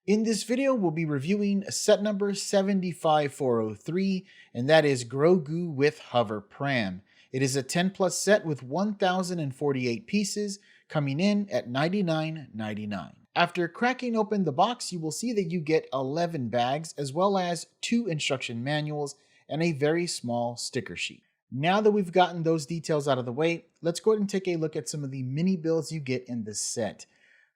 In this video, we'll be reviewing set number 75403, and that is Grogu with Hover Pram. It is a 10 plus set with 1,048 pieces, coming in at $99.99. After cracking open the box, you will see that you get 11 bags, as well as 2 instruction manuals and a very small sticker sheet. Now that we've gotten those details out of the way, let's go ahead and take a look at some of the mini builds you get in this set.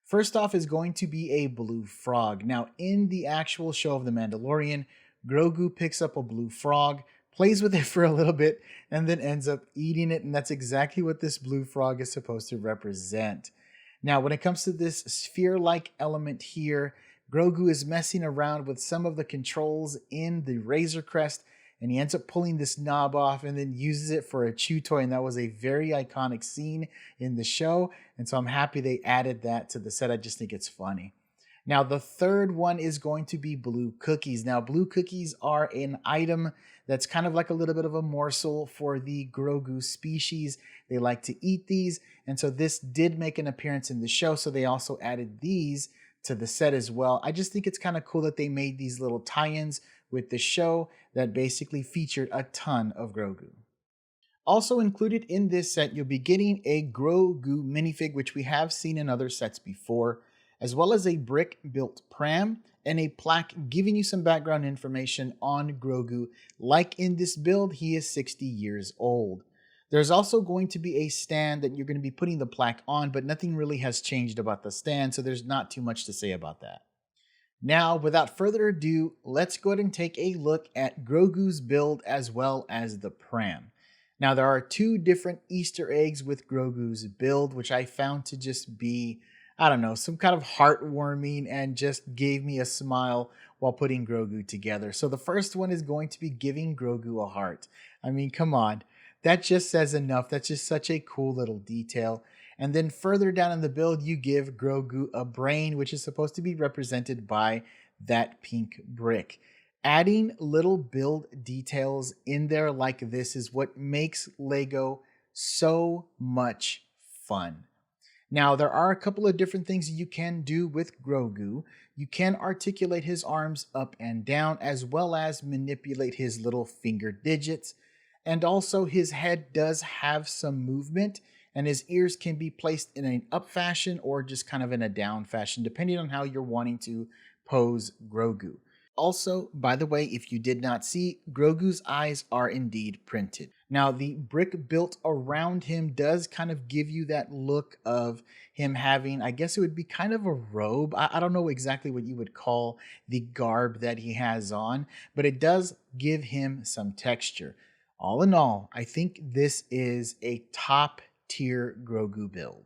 First off is going to be a blue frog. Now, in the actual show of The Mandalorian, Grogu picks up a blue frog, plays with it for a little bit, and then ends up eating it, and that's exactly what this blue frog is supposed to represent. Now, when it comes to this sphere-like element here, Grogu is messing around with some of the controls in the Razor Crest, and he ends up pulling this knob off and then uses it for a chew toy, and that was a very iconic scene in the show, and so I'm happy they added that to the set. I just think it's funny. Now, the third one is going to be blue cookies. Now, blue cookies are an item that's kind of like a little bit of a morsel for the Grogu species. They like to eat these, and so this did make an appearance in the show, so they also added these to the set as well. I just think it's kind of cool that they made these little tie-ins with the show that basically featured a ton of Grogu. Also included in this set, you'll be getting a Grogu minifig, which we have seen in other sets before, as well as a brick-built pram and a plaque giving you some background information on Grogu. Like in this build, he is 60 years old. There's also going to be a stand that you're going to be putting the plaque on, but nothing really has changed about the stand, so there's not too much to say about that. Now, without further ado, let's go ahead and take a look at Grogu's build as well as the pram. Now, there are 2 different Easter eggs with Grogu's build, which I found to just be, I don't know, some kind of heartwarming and just gave me a smile while putting Grogu together. So the first one is going to be giving Grogu a heart. I mean, come on. That just says enough. That's just such a cool little detail. And then further down in the build, you give Grogu a brain, which is supposed to be represented by that pink brick. Adding little build details in there like this is what makes LEGO so much fun. Now, there are a couple of different things you can do with Grogu. You can articulate his arms up and down, as well as manipulate his little finger digits. And also, his head does have some movement, and his ears can be placed in an up fashion or just kind of in a down fashion, depending on how you're wanting to pose Grogu. Also, by the way, if you did not see, Grogu's eyes are indeed printed. Now, the brick built around him does kind of give you that look of him having, I guess it would be kind of a robe. I don't know exactly what you would call the garb that he has on, but it does give him some texture. All in all, I think this is a top tier Grogu build.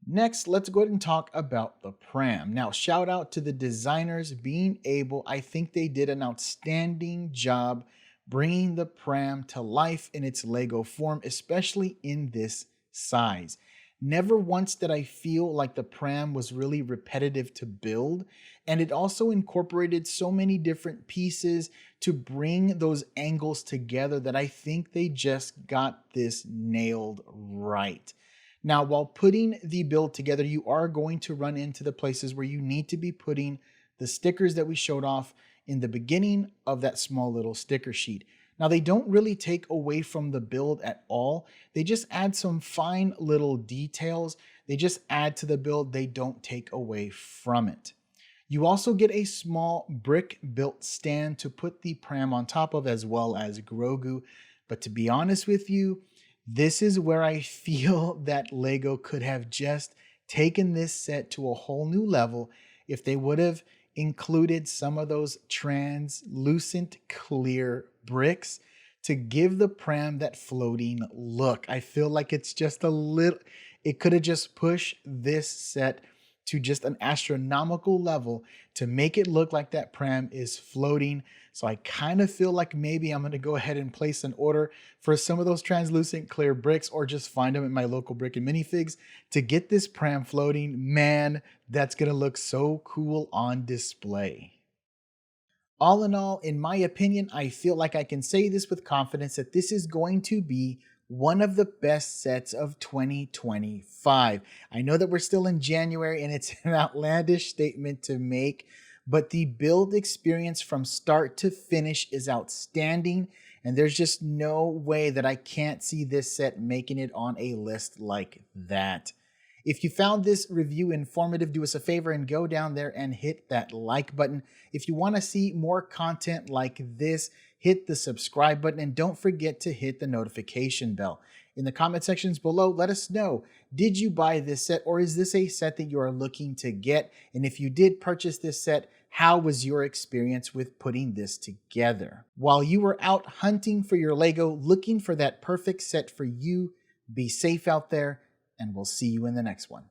Next, let's go ahead and talk about the pram. Now, shout out to the designers being able, I think they did an outstanding job bringing the pram to life in its Lego form, especially in this size. Never once did I feel like the pram was really repetitive to build, and it also incorporated so many different pieces to bring those angles together that I think they just got this nailed right. Now, while putting the build together, you are going to run into the places where you need to be putting the stickers that we showed off in the beginning of that small little sticker sheet. Now, they don't really take away from the build at all. They just add some fine little details. They just add to the build. They don't take away from it. You also get a small brick-built stand to put the pram on top of, as well as Grogu. But to be honest with you, this is where I feel that LEGO could have just taken this set to a whole new level if they would have included some of those translucent clear bricks to give the pram that floating look. I feel like it's just a little, it could have just pushed this set to just an astronomical level to make it look like that pram is floating. So I kind of feel like maybe I'm going to go ahead and place an order for some of those translucent clear bricks, or just find them at my local brick and minifigs to get this pram floating. Man, that's going to look so cool on display. All in all, in my opinion, I feel like I can say this with confidence that this is going to be one of the best sets of 2025. I know that we're still in January and it's an outlandish statement to make, but the build experience from start to finish is outstanding, and there's just no way that I can't see this set making it on a list like that. If you found this review informative, do us a favor and go down there and hit that like button. If you want to see more content like this, hit the subscribe button and don't forget to hit the notification bell. In the comment sections below, let us know, did you buy this set, or is this a set that you are looking to get? And if you did purchase this set, how was your experience with putting this together? While you were out hunting for your Lego, looking for that perfect set for you, be safe out there, and we'll see you in the next one.